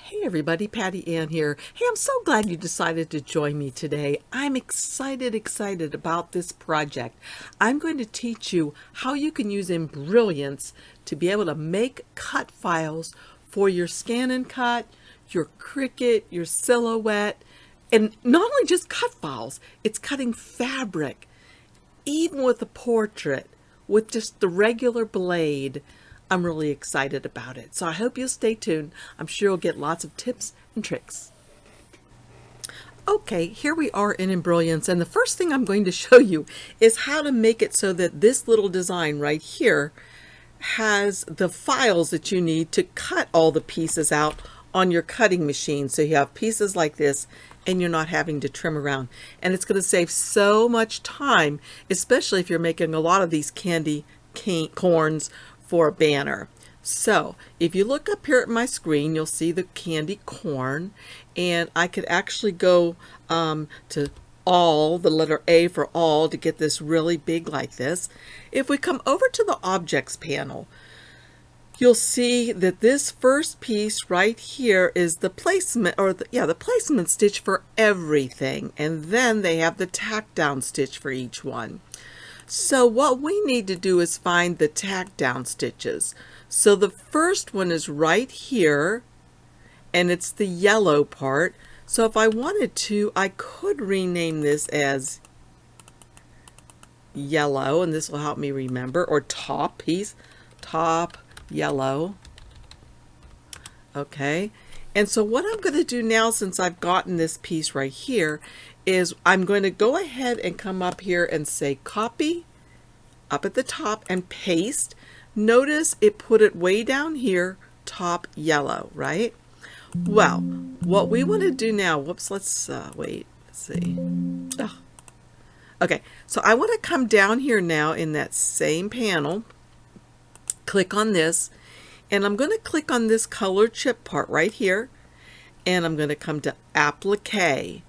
Hey everybody, Patty Ann here. Hey, I'm so glad you decided to join me today. I'm excited about this project. I'm going to teach you how you can use Embrilliance to be able to make cut files for your scan and cut, your Cricut, your silhouette, and not only just cut files, it's cutting fabric, even with a portrait, with just the regular blade. I'm really excited about it. So I hope you'll stay tuned. I'm sure you'll get lots of tips and tricks. Okay, here we are in Embrilliance, and the first thing I'm going to show you is how to make it so that this little design right here has the files that you need to cut all the pieces out on your cutting machine. So you have pieces like this and you're not having to trim around. And it's going to save so much time, especially if you're making a lot of these candy corns for a banner. So if you look up here at my screen, you'll see the candy corn, and I could actually go to all, the letter A for all, to get this really big like this. If we come over to the objects panel, you'll see that this first piece right here is the placement, or the placement stitch for everything, and then they have the tack down stitch for each one. So what we need to do is find the tack down stitches. So the first one is right here, and it's the yellow part. So if I wanted to, I could rename this as yellow, and this will help me remember, or top piece, top yellow. Okay, and so what I'm going to do now, since I've gotten this piece right here, is I'm going to go ahead and come up here and say copy up at the top and paste. Notice it put it way down here, top yellow, right? Well, what we want to do now, whoops, let's wait, let's see. Oh. Okay, so I want to come down here now in that same panel, click on this, and I'm going to click on this color chip part right here, and I'm going to come to Applique.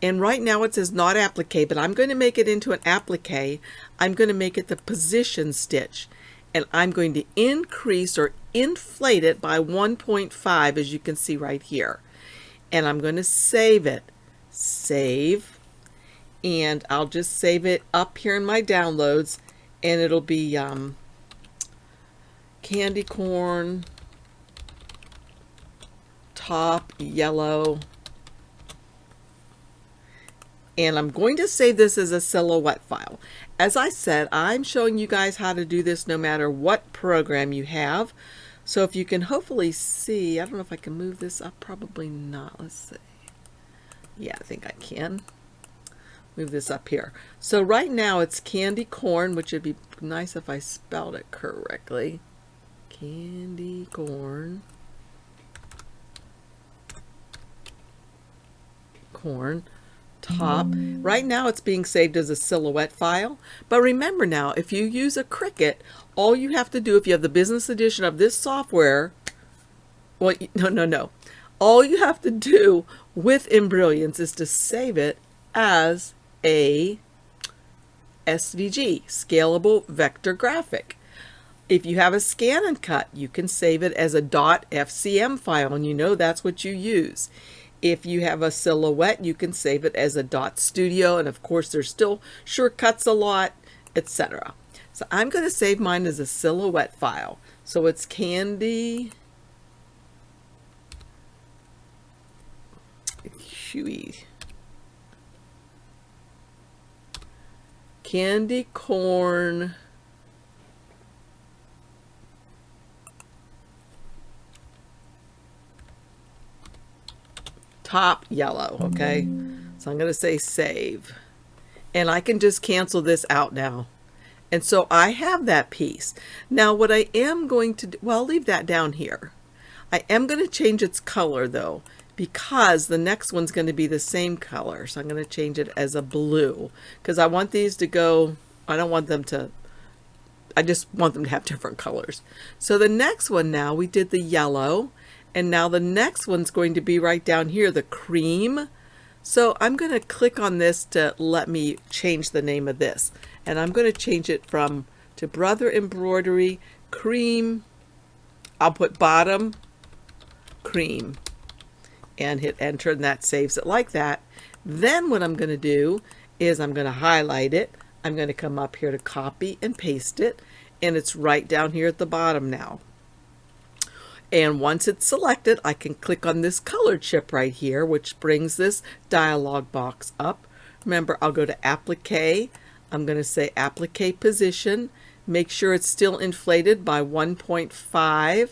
And right now it says not applique, but I'm going to make it into an applique. I'm going to make it the position stitch, and I'm going to increase or inflate it by 1.5, as you can see right here. And I'm going to save it. Save. And I'll just save it up here in my downloads, and it'll be candy corn, top yellow. And I'm going to save this as a silhouette file. As I said, I'm showing you guys how to do this no matter what program you have. So if you can hopefully see, I don't know if I can move this up, probably not. Let's see. Yeah, I think I can. Move this up here. So right now it's candy corn, which would be nice if I spelled it correctly. Candy corn. Corn. Top. Right now it's being saved as a silhouette file, but remember now, if you use a Cricut, all you have to do, if you have the business edition of this software, well, no, all you have to do with Embrilliance is to save it as a SVG, scalable vector graphic. If you have a scan and cut, you can save it as a .fcm file, and you know that's what you use. If you have a silhouette, you can save it as a .studio, and of course there's still shortcuts a lot, etc. So I'm going to save mine as a silhouette file. So it's candy corn top yellow. Okay, so I'm going to say save, and I can just cancel this out now, and so I have that piece. Now what I am going to do, well, I'll leave that down here. I am going to change its color though, because the next one's going to be the same color, so I'm going to change it as a blue, because I want these to go, I don't want them to, I just want them to have different colors. So the next one, now we did the yellow, and now the next one's going to be right down here, the cream. So I'm going to click on this to let me change the name of this. And I'm going to change it from to Brother Embroidery Cream. I'll put bottom cream. and hit enter, and that saves it like that. Then what I'm going to do is I'm going to highlight it. I'm going to come up here to copy and paste it, and it's right down here at the bottom now. And once it's selected, I can click on this colored chip right here, which brings this dialog box up. Remember, I'll go to Applique. I'm going to say Applique Position. Make sure it's still inflated by 1.5,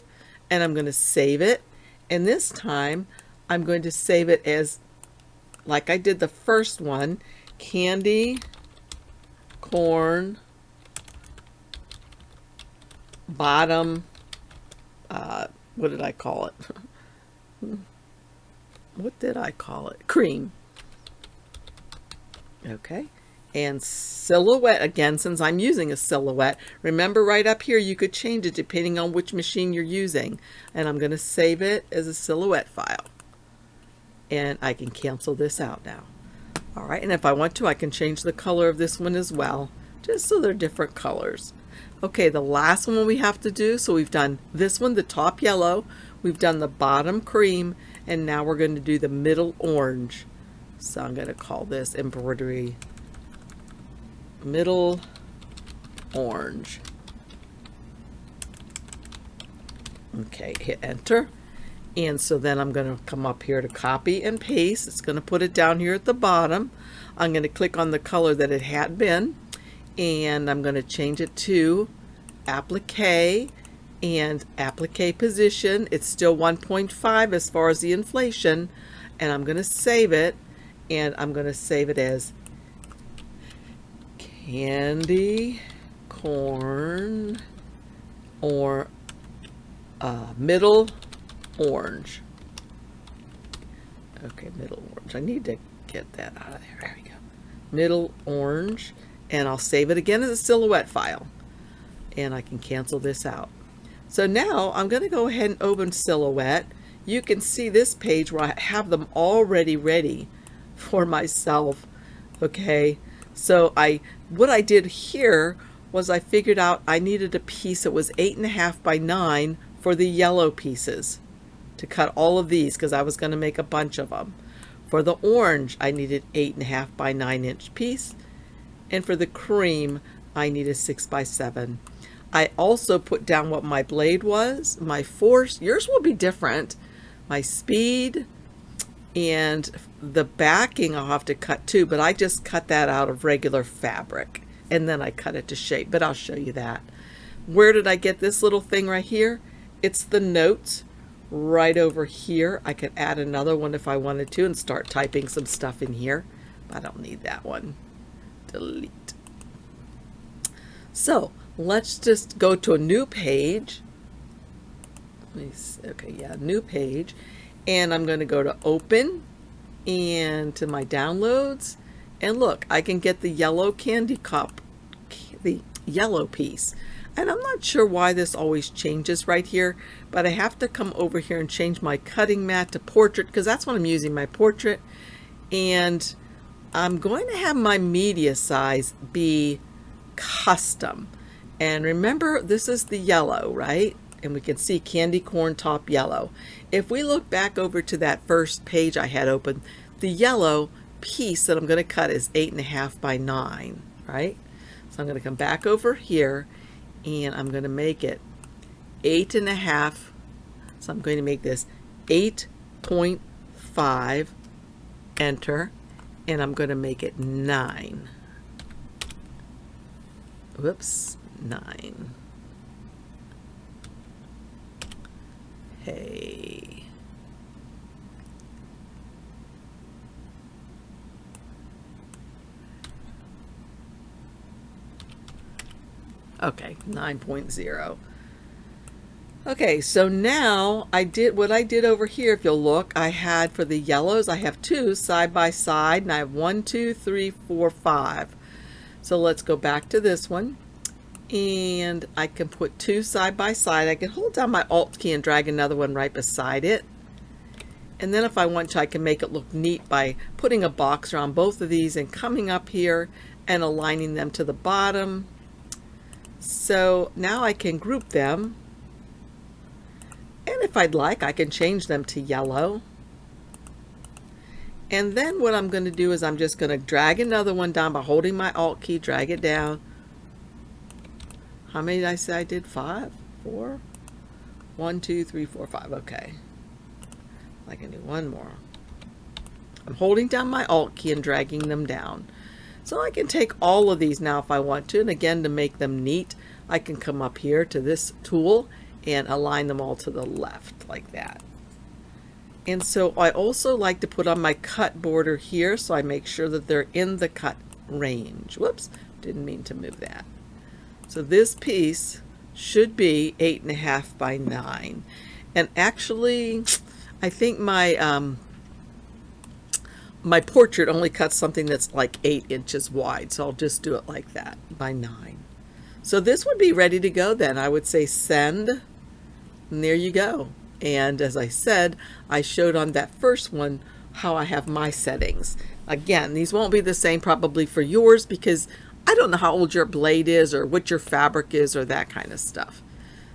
and I'm going to save it. And this time, I'm going to save it as, like I did the first one, candy corn bottom, what did I call it? What did I call it? Cream. Okay. And silhouette, again, since I'm using a silhouette, remember right up here you could change it depending on which machine you're using. And I'm going to save it as a silhouette file. And I can cancel this out now. All right, and if I want to, I can change the color of this one as well, just so they're different colors. Okay, the last one we have to do, so we've done this one, the top yellow, we've done the bottom cream, and now we're going to do the middle orange. So I'm going to call this embroidery middle orange. Okay, hit enter. And so then I'm going to come up here to copy and paste. It's going to put it down here at the bottom. I'm going to click on the color that it had been, and I'm going to change it to Applique and Applique Position. It's still 1.5 as far as the inflation, and I'm going to save it, and I'm going to save it as candy corn or middle orange. Okay, middle orange. I need to get that out of there. There we go. Middle orange, and I'll save it again as a silhouette file, and I can cancel this out. So now I'm going to go ahead and open Silhouette. You can see this page where I have them already ready for myself. Okay, so what I did here was I figured out I needed a piece that was 8.5 by 9 for the yellow pieces, to cut all of these because I was going to make a bunch of them. For the orange, I needed 8.5 by 9 inch piece, and for the cream, I need a 6 by 7. I also put down what my blade was, my force. Yours will be different. My speed, and the backing I'll have to cut too, but I just cut that out of regular fabric, and then I cut it to shape, but I'll show you that. Where did I get this little thing right here? It's the notes. Right over here. I could add another one if I wanted to and start typing some stuff in here, but I don't need that one. Delete. So let's just go to a new page. Let me see. Okay, yeah, new page, and I'm going to go to open and to my downloads, and look, I can get the yellow candy cup, the yellow piece. And I'm not sure why this always changes right here, but I have to come over here and change my cutting mat to portrait because that's what I'm using, my portrait. And I'm going to have my media size be custom. And remember, this is the yellow, right? And we can see candy corn top yellow. If we look back over to that first page I had open, the yellow piece that I'm going to cut is 8.5 by 9, right? So I'm going to come back over here, and I'm going to make it 8.5. So I'm going to make this 8.5, enter, and I'm going to make it 9. Whoops, 9. Hey. Okay, 9.0. Okay, so now I did what I did over here. If you'll look, I had for the yellows, I have 2 side by side, and I have 1, 2, 3, 4, 5. So let's go back to this one, and I can put 2 side by side. I can hold down my Alt key and drag another one right beside it. And then if I want to, I can make it look neat by putting a box around both of these and coming up here and aligning them to the bottom. So now I can group them, and if I'd like, I can change them to yellow. And then what I'm going to do is I'm just going to drag another one down by holding my Alt key, drag it down. How many did I say I did? 5? 4? 1, 2, 3, 4, 5. Okay. I can do one more. I'm holding down my Alt key and dragging them down. So I can take all of these now if I want to. And again, to make them neat, I can come up here to this tool and align them all to the left like that. And so I also like to put on my cut border here, so I make sure that they're in the cut range. Whoops, didn't mean to move that. So this piece should be 8.5 by 9. And actually, I think my my portrait only cuts something that's like 8 inches wide, so I'll just do it like that, by 9. So this would be ready to go then. I would say send, and there you go. And as I said, I showed on that first one how I have my settings. Again, these won't be the same probably for yours because I don't know how old your blade is or what your fabric is or that kind of stuff.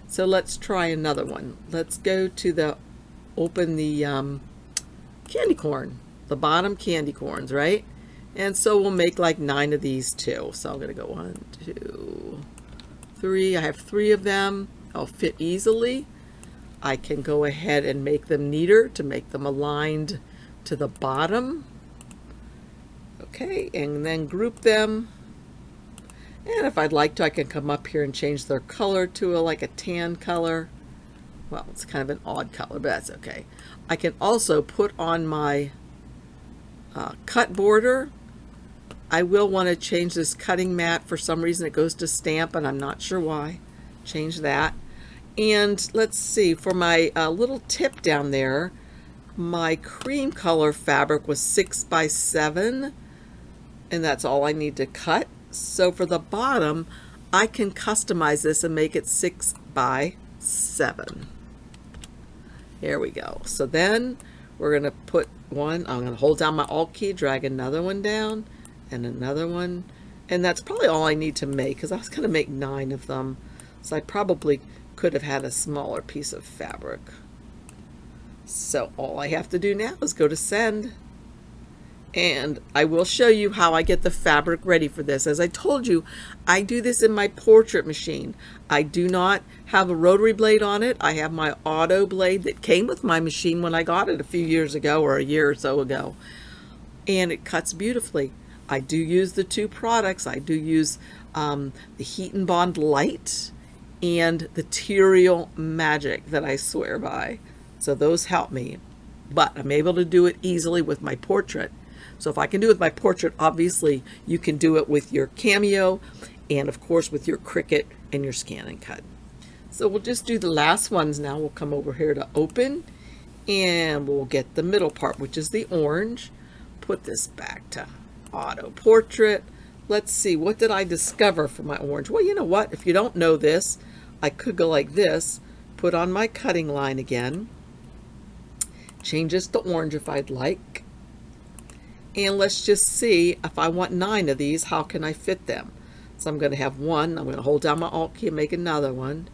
So let's try another one. Let's go to the, open the candy corn, the bottom candy corns, right? And so we'll make like 9 of these too. So I'm going to go 1, 2, 3. I have 3 of them. I'll fit easily. I can go ahead and make them neater to make them aligned to the bottom. Okay, and then group them. And if I'd like to, I can come up here and change their color to like a tan color. Well, it's kind of an odd color, but that's okay. I can also put on my cut border. I will want to change this cutting mat. For some reason it goes to stamp, and I'm not sure why. Change that. And let's see, for my little tip down there, my cream color fabric was 6 by 7, and that's all I need to cut. So for the bottom, I can customize this and make it 6 by 7. There we go. So then we're going to put one, I'm going to hold down my Alt key, drag another one down, and another one. And that's probably all I need to make, because I was going to make 9 of them. So I probably could have had a smaller piece of fabric. So all I have to do now is go to send. And I will show you how I get the fabric ready for this. As I told you, I do this in my portrait machine. I do not have a rotary blade on it. I have my auto blade that came with my machine when I got it a few years ago, or a year or so ago. And it cuts beautifully. I do use the 2 products. I do use the Heat and Bond Light and the Terial Magic that I swear by. So those help me. But I'm able to do it easily with my portrait. So if I can do it with my portrait, obviously you can do it with your Cameo and of course with your Cricut and your Scan and Cut. So we'll just do the last ones now. We'll come over here to open and we'll get the middle part, which is the orange. Put this back to auto portrait. Let's see, what did I discover for my orange? Well, you know what? If you don't know this, I could go like this, put on my cutting line again, change this to orange if I'd like, and let's just see if I want 9 of these, how can I fit them? So I'm going to have one, I'm going to hold down my Alt key and make another one.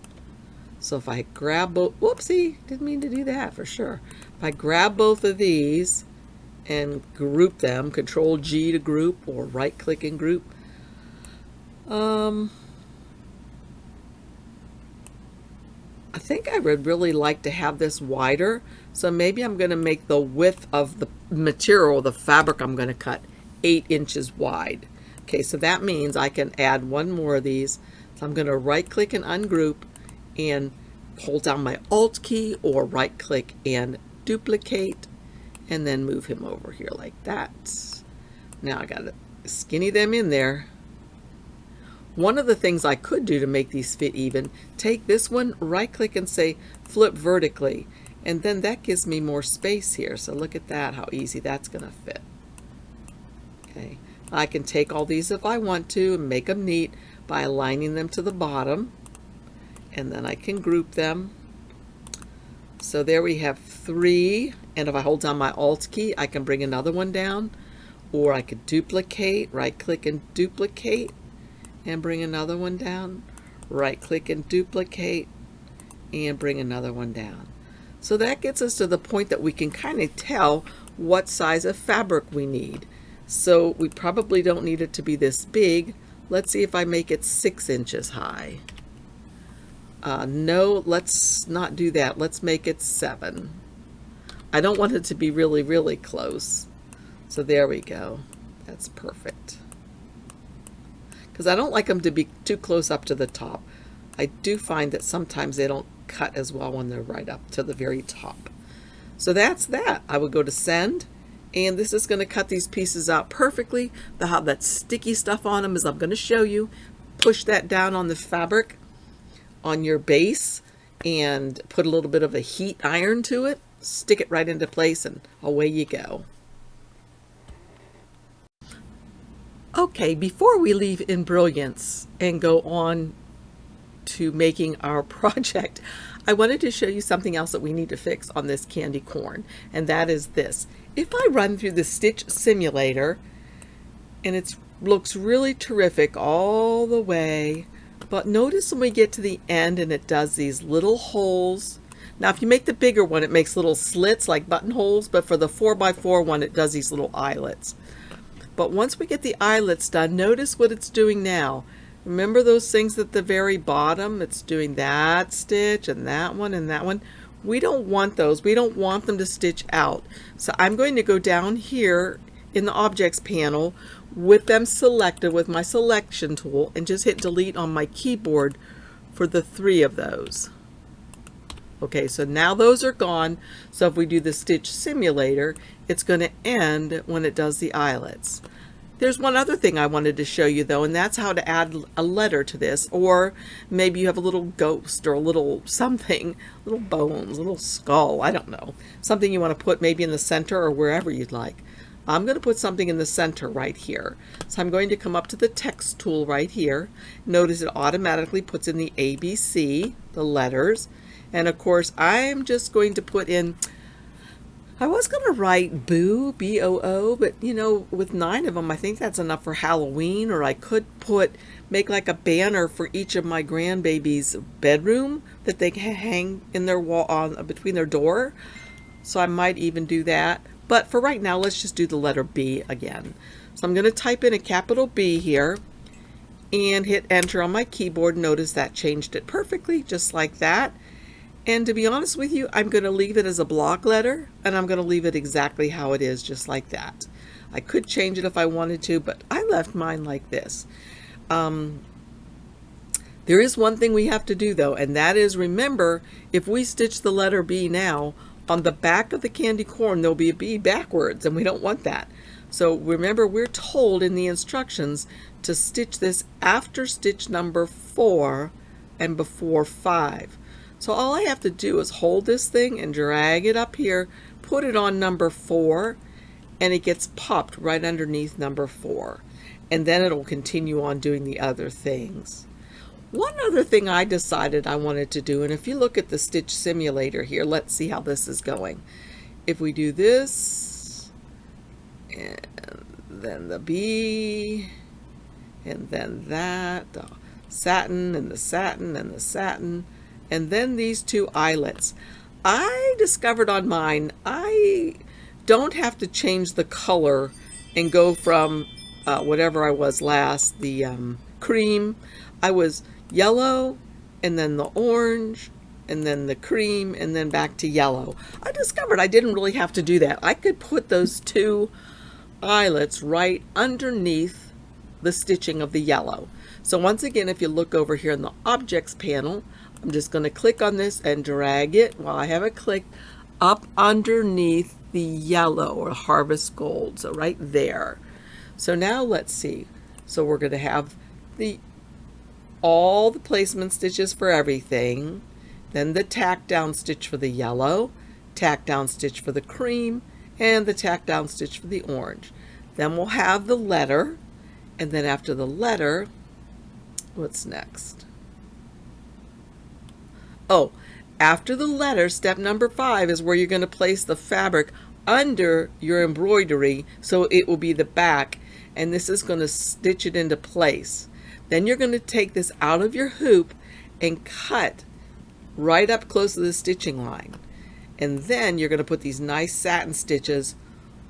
So if I grab both, whoopsie, didn't mean to do that for sure. If I grab both of these and group them, Control G to group or right click and group. I think I would really like to have this wider, so maybe I'm going to make the width of the material, the fabric I'm going to cut, 8 inches wide. Okay, so that means I can add one more of these. So I'm going to right click and ungroup and hold down my Alt key or right click and duplicate and then move him over here like that. Now I got to skinny them in there. One of the things I could do to make these fit even, take this one, right click and say flip vertically, and then that gives me more space here. So look at that, how easy that's going to fit. Okay, I can take all these if I want to and make them neat by aligning them to the bottom, and then I can group them. So there we have 3, and if I hold down my Alt key, I can bring another one down, or I could duplicate, right click and duplicate, and bring another one down, right click and duplicate, and bring another one down. So that gets us to the point that we can kind of tell what size of fabric we need. So we probably don't need it to be this big. Let's see if I make it 6 inches high. No, let's not do that. Let's make it 7. I don't want it to be really, really close. So there we go. That's perfect. Because I don't like them to be too close up to the top. I do find that sometimes they don't cut as well when they're right up to the very top. So that's that. I would go to send, and this is going to cut these pieces out perfectly. They'll have that sticky stuff on them, as I'm going to show you. Push that down on the fabric on your base and put a little bit of a heat iron to it. Stick it right into place, and away you go. Okay, before we leave Embrilliance and go on to making our project, I wanted to show you something else that we need to fix on this candy corn, and that is this. If I run through the stitch simulator, and it looks really terrific all the way, but notice when we get to the end and it does these little holes. Now if you make the bigger one, it makes little slits like buttonholes, but for the 4x4 one, it does these little eyelets. But once we get the eyelets done, notice what it's doing now. Remember those things at the very bottom? It's doing that stitch and that one and that one. We don't want those. We don't want them to stitch out. So I'm going to go down here in the objects panel with them selected with my selection tool and just hit delete on my keyboard for the 3 of those. Okay, so now those are gone. So if we do the stitch simulator, it's going to end when it does the eyelets. There's one other thing I wanted to show you though, and that's how to add a letter to this, or maybe you have a little ghost or a little something, little bones, a little skull, I don't know. Something you want to put maybe in the center or wherever you'd like. I'm going to put something in the center right here. So I'm going to come up to the text tool right here. Notice it automatically puts in the ABC, the letters. And of course, I'm just going to put in, I was going to write Boo, B-O-O, but you know, with 9 of them, I think that's enough for Halloween, or I could make like a banner for each of my grandbabies' bedroom that they can hang in their wall between their door. So I might even do that. But for right now, let's just do the letter B again. So I'm going to type in a capital B here and hit enter on my keyboard. Notice that changed it perfectly, just like that. And to be honest with you, I'm going to leave it as a block letter, and I'm going to leave it exactly how it is, just like that. I could change it if I wanted to, but I left mine like this. There is one thing we have to do though, and that is, remember, if we stitch the letter B now, on the back of the candy corn, there'll be a B backwards, and we don't want that. So remember, we're told in the instructions to stitch this after stitch number 4 and before 5. So all I have to do is hold this thing and drag it up here, put it on number 4, and it gets popped right underneath number 4. And then it'll continue on doing the other things. One other thing I decided I wanted to do, and if you look at the stitch simulator here, let's see how this is going. If we do this, and then the B, and then that, the satin, and the satin, and the satin, and then these 2 eyelets. I discovered on mine, I don't have to change the color and go from whatever I was last, the cream. I was yellow, and then the orange, and then the cream, and then back to yellow. I discovered I didn't really have to do that. I could put those 2 eyelets right underneath the stitching of the yellow. So once again, if you look over here in the objects panel, I'm just going to click on this and drag it while I have it clicked up underneath the yellow or harvest gold. So right there. So now let's see. So we're going to have all the placement stitches for everything, then the tack down stitch for the yellow, tack down stitch for the cream, and the tack down stitch for the orange. Then we'll have the letter, and then after the letter, what's next? Oh, after the letter, step number 5 is where you're going to place the fabric under your embroidery, so it will be the back, and this is going to stitch it into place. Then you're going to take this out of your hoop and cut right up close to the stitching line. And then you're going to put these nice satin stitches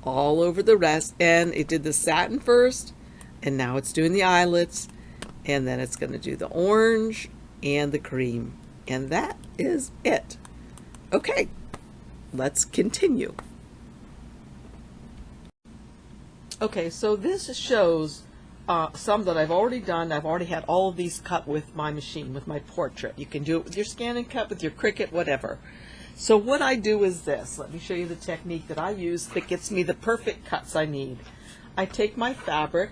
all over the rest. And it did the satin first, and now it's doing the eyelets, and then it's going to do the orange and the cream. And that is it. Okay, let's continue. Okay, so this shows some that I've already done. I've already had all of these cut with my machine, with my portrait. You can do it with your scan and cut, with your Cricut, whatever. So what I do is this. Let me show you the technique that I use that gets me the perfect cuts I need. I take my fabric,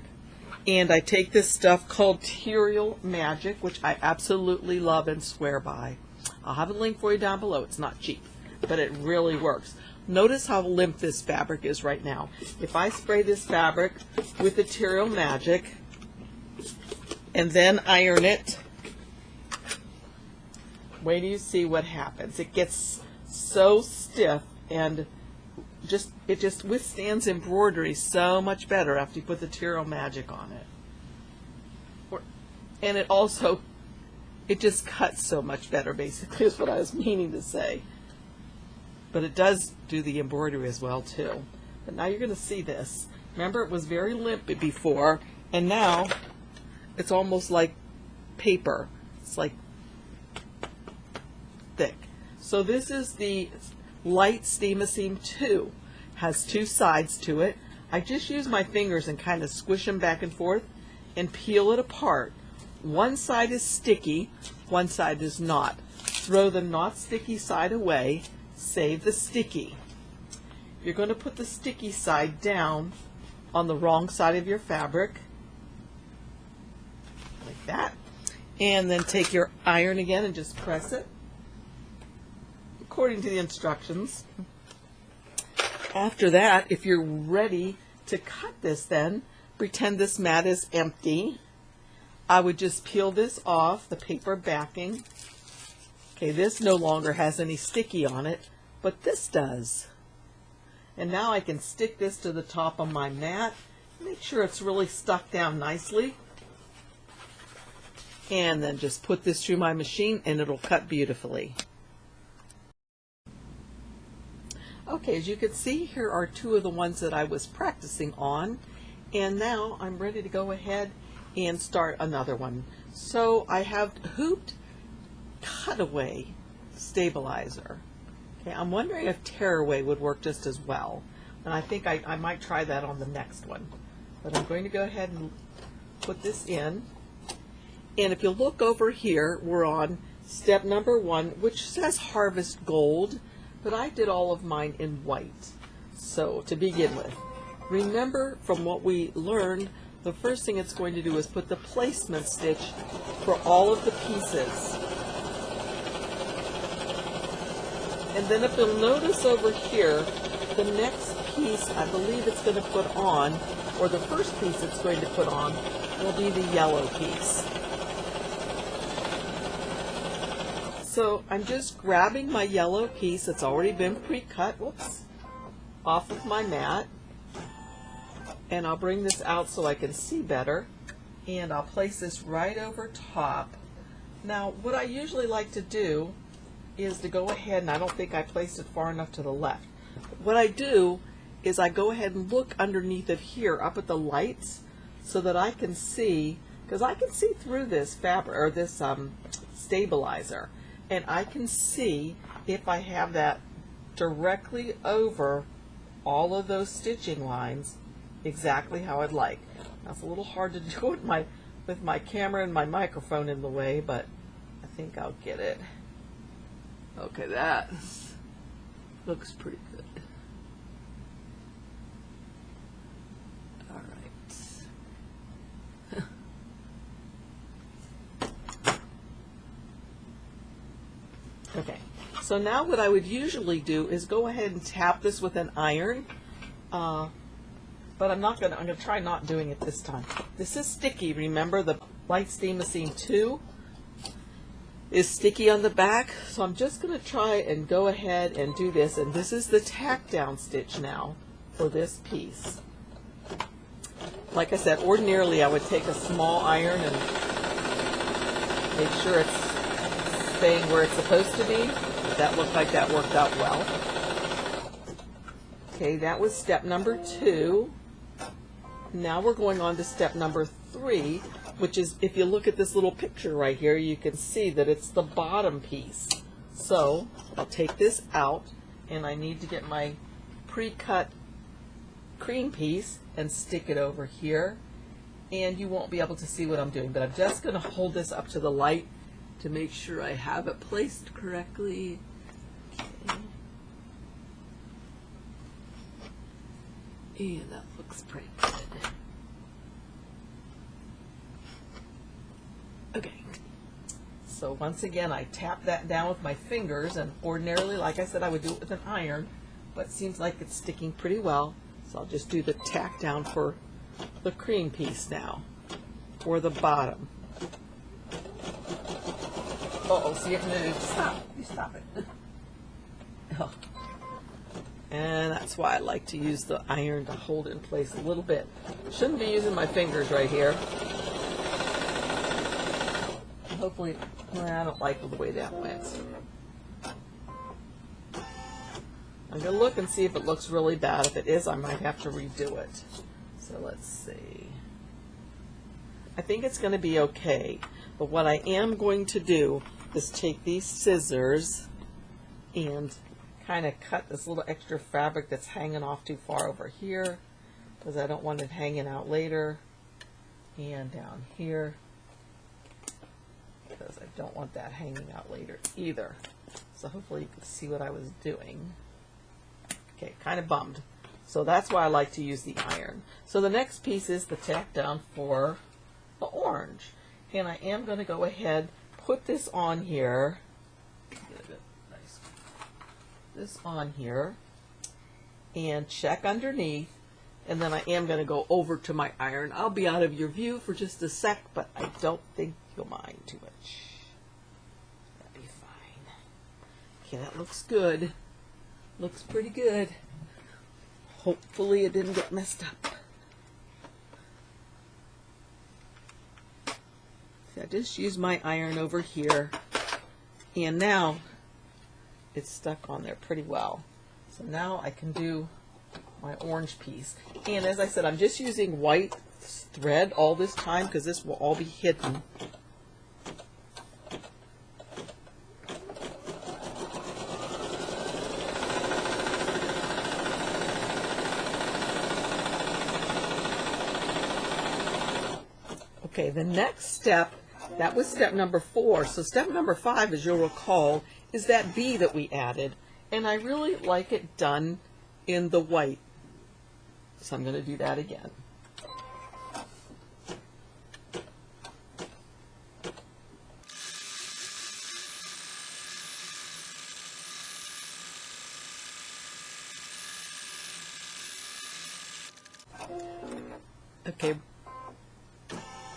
and I take this stuff called Terial Magic, which I absolutely love and swear by. I'll have a link for you down below. It's not cheap, but it really works. Notice how limp this fabric is right now. If I spray this fabric with the Terial Magic and then iron it, wait till you see what happens. It gets so stiff, and it just withstands embroidery so much better after you put the Terial Magic on it. And it just cuts so much better, basically, is what I was meaning to say. But it does do the embroidery as well too. But now you're going to see this. Remember, it was very limp before, and now it's almost like paper. It's like thick. So this is the Light Steamaseam 2. Has two sides to it. I just use my fingers and kind of squish them back and forth and peel it apart. One side is sticky, one side is not. Throw the not sticky side away. Save the sticky. You're going to put the sticky side down on the wrong side of your fabric, like that, and then take your iron again and just press it according to the instructions. After that, if you're ready to cut this, then pretend this mat is empty. I would just peel this off, the paper backing. Okay, this no longer has any sticky on it, but this does. And now I can stick this to the top of my mat. Make sure it's really stuck down nicely. And then just put this through my machine and it'll cut beautifully. Okay, as you can see, here are two of the ones that I was practicing on. And now I'm ready to go ahead and start another one. So I have hooped cutaway stabilizer. Okay, I'm wondering if tearaway would work just as well, and I think I might try that on the next one. But I'm going to go ahead and put this in, and if you look over here, we're on step number 1, which says Harvest Gold, but I did all of mine in white. So to begin with, remember from what we learned, the first thing it's going to do is put the placement stitch for all of the pieces. And then if you'll notice over here, the next piece I believe it's going to put on, or the first piece it's going to put on, will be the yellow piece. So I'm just grabbing my yellow piece that's already been pre-cut, off of my mat. And I'll bring this out so I can see better. And I'll place this right over top. Now, what I usually like to do is to go ahead, and I don't think I placed it far enough to the left. What I do is I go ahead and look underneath it here, up at the lights, so that I can see, because I can see through this fabric, or this stabilizer, and I can see if I have that directly over all of those stitching lines exactly how I'd like. That's a little hard to do with my camera and my microphone in the way, but I think I'll get it. Okay, that looks pretty good. All right. Okay, so now what I would usually do is go ahead and tap this with an iron, but I'm going to try not doing it this time. This is sticky, remember the Light Steamaseam 2 is sticky on the back, so I'm just going to try and go ahead and do this, and this is the tack down stitch now for this piece. Like I said, ordinarily I would take a small iron and make sure it's staying where it's supposed to be, That looked like that worked out well. Okay, that was step number 2. Now we're going on to step number 3, which is, if you look at this little picture right here, you can see that it's the bottom piece. So I'll take this out, and I need to get my pre-cut cream piece and stick it over here. And you won't be able to see what I'm doing, but I'm just going to hold this up to the light to make sure I have it placed correctly. Okay. And that looks pretty good. Okay. So once again, I tap that down with my fingers, and ordinarily, like I said, I would do it with an iron, but it seems like it's sticking pretty well. So I'll just do the tack down for the cream piece now, for the bottom. Uh-oh, see it move. Stop. You stop it. Oh. And that's why I like to use the iron to hold it in place a little bit. Shouldn't be using my fingers right here. Hopefully, I don't like the way that went. I'm going to look and see if it looks really bad. If it is, I might have to redo it. So let's see. I think it's going to be okay. But what I am going to do is take these scissors and kind of cut this little extra fabric that's hanging off too far over here, because I don't want it hanging out later, and down here, because I don't want that hanging out later either. So hopefully you can see what I was doing. Okay, kind of bummed. So that's why I like to use the iron. So the next piece is the tack down for the orange. And I am going to go ahead, put this on here. This on here, and check underneath, and then I am going to go over to my iron. I'll be out of your view for just a sec, but I don't think you'll mind too much. That'll be fine. Okay, that looks good. Looks pretty good. Hopefully it didn't get messed up. See, I just used my iron over here, and now it's stuck on there pretty well. So now I can do my orange piece. And as I said, I'm just using white thread all this time because this will all be hidden. Okay, the next step, that was step number 4. So step number 5, as you'll recall, is that bee that we added. And I really like it done in the white. So I'm going to do that again. Okay.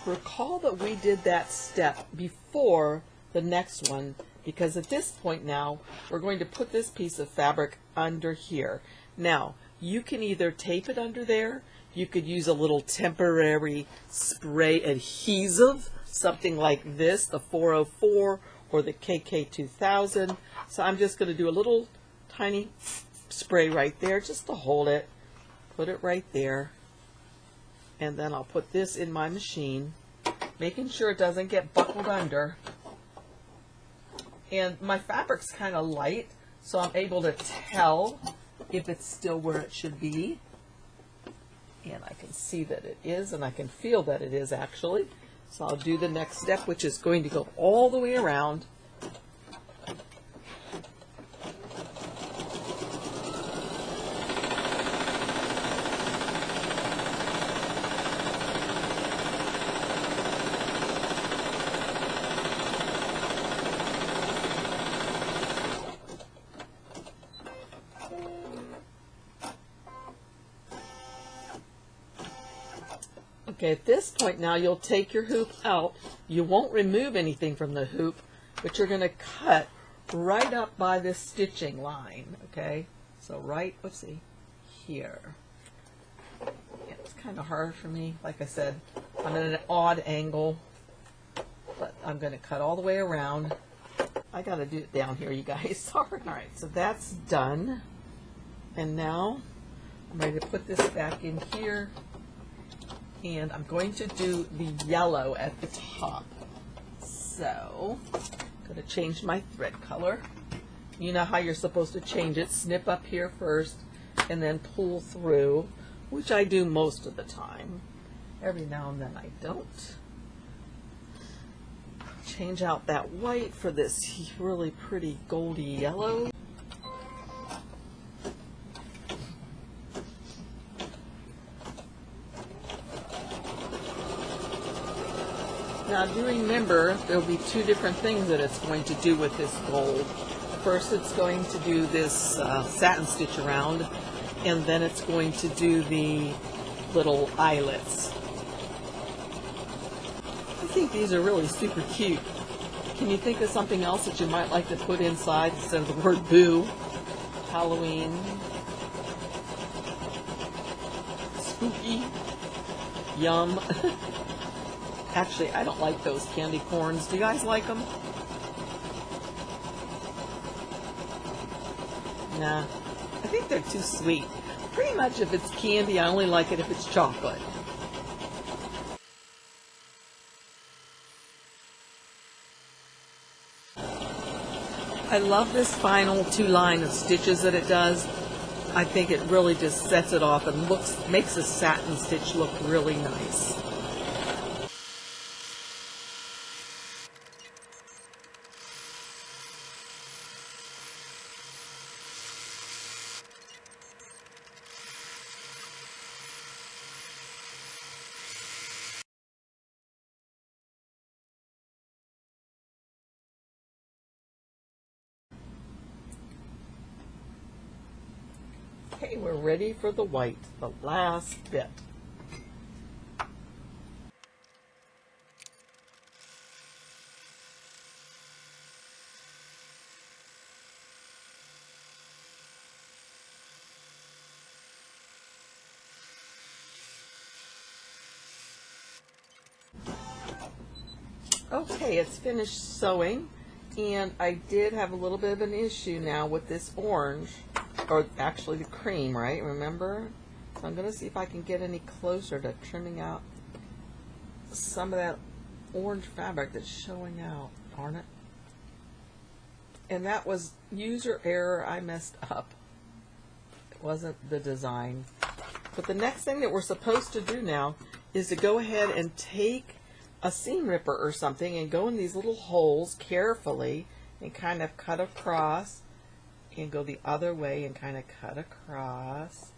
Recall that we did that step before the next one, because at this point now we're going to put this piece of fabric under here. Now you can either tape it under there, you could use a little temporary spray adhesive, something like this, the 404 or the KK2000. So I'm just going to do a little tiny spray right there just to hold it, put it right there. And then I'll put this in my machine, making sure it doesn't get buckled under. And my fabric's kind of light, so I'm able to tell if it's still where it should be. And I can see that it is, and I can feel that it is actually. So I'll do the next step, which is going to go all the way around. Okay, at this point now you'll take your hoop out. You won't remove anything from the hoop, but you're going to cut right up by this stitching line, okay? So right, let's see, here. Yeah, it's kind of hard for me. Like I said, I'm at an odd angle, but I'm going to cut all the way around. I gotta do it down here, you guys. Sorry. All right, so that's done. And now I'm ready to put this back in here. And I'm going to do the yellow at the top. So I'm going to change my thread color. You know how you're supposed to change it. Snip up here first and then pull through, which I do most of the time. Every now and then I don't. Change out that white for this really pretty goldy yellow. Now do remember there'll be two different things that it's going to do with this gold. First it's going to do this satin stitch around, and then it's going to do the little eyelets. I think these are really super cute. Can you think of something else that you might like to put inside instead of the word boo? Halloween. Spooky. Yum. Actually, I don't like those candy corns. Do you guys like them? Nah. I think they're too sweet. Pretty much if it's candy, I only like it if it's chocolate. I love this final two line of stitches that it does. I think it really just sets it off and makes the satin stitch look really nice. Okay, we're ready for the white, the last bit. Okay, it's finished sewing, and I did have a little bit of an issue now with this orange. Or actually the cream, right? Remember? So I'm going to see if I can get any closer to trimming out some of that orange fabric that's showing out. Darn it. And that was user error. I messed up. It wasn't the design. But the next thing that we're supposed to do now is to go ahead and take a seam ripper or something and go in these little holes carefully and kind of cut across. And go the other way and kind of cut across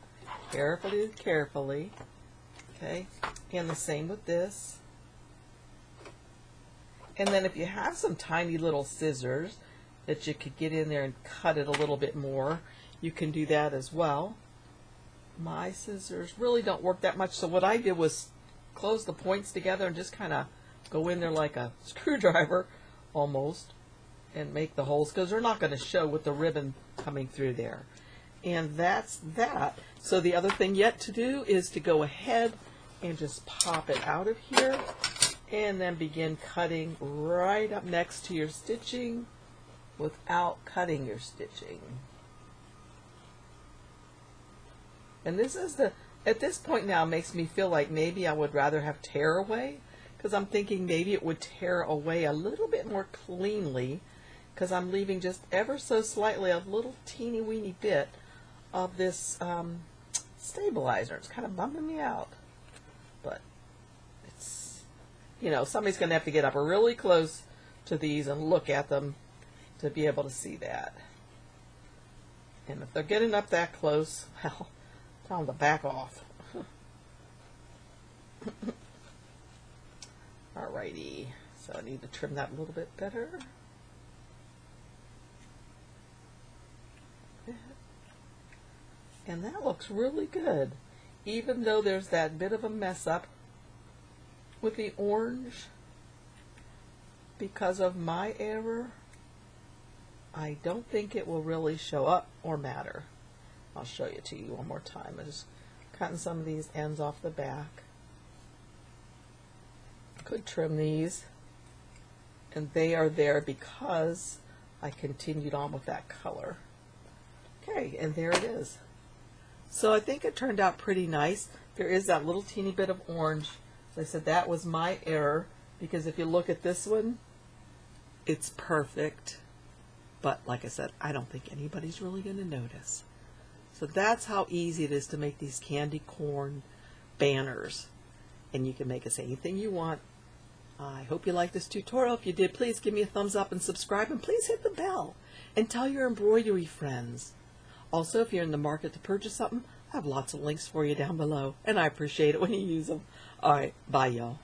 carefully, okay, and the same with this. And then if you have some tiny little scissors that you could get in there and cut it a little bit more, you can do that as well. My scissors really don't work that much, so what I did was close the points together and just kind of go in there like a screwdriver almost and make the holes, because they're not going to show with the ribbon coming through there. And that's that. So the other thing yet to do is to go ahead and just pop it out of here and then begin cutting right up next to your stitching without cutting your stitching. And this is at this point now makes me feel like maybe I would rather have tear away, because I'm thinking maybe it would tear away a little bit more cleanly, because I'm leaving just ever so slightly a little teeny weeny bit of this stabilizer. It's kind of bumming me out, but it's, you know, somebody's going to have to get up really close to these and look at them to be able to see that. And if they're getting up that close, well, tell them to back off. Alrighty, so I need to trim that a little bit better. And that looks really good, even though there's that bit of a mess up with the orange because of my error. I don't think it will really show up or matter. I'll show it to you one more time. I'm just cutting some of these ends off the back. Could trim these, and they are there because I continued on with that color. Okay, and there it is. So I think it turned out pretty nice. There is that little teeny bit of orange. So I said that was my error, because if you look at this one, it's perfect. But like I said, I don't think anybody's really going to notice. So that's how easy it is to make these candy corn banners. And you can make us anything you want. I hope you liked this tutorial. If you did, please give me a thumbs up and subscribe, and please hit the bell and tell your embroidery friends. Also, if you're in the market to purchase something, I have lots of links for you down below, and I appreciate it when you use them. All right, bye y'all.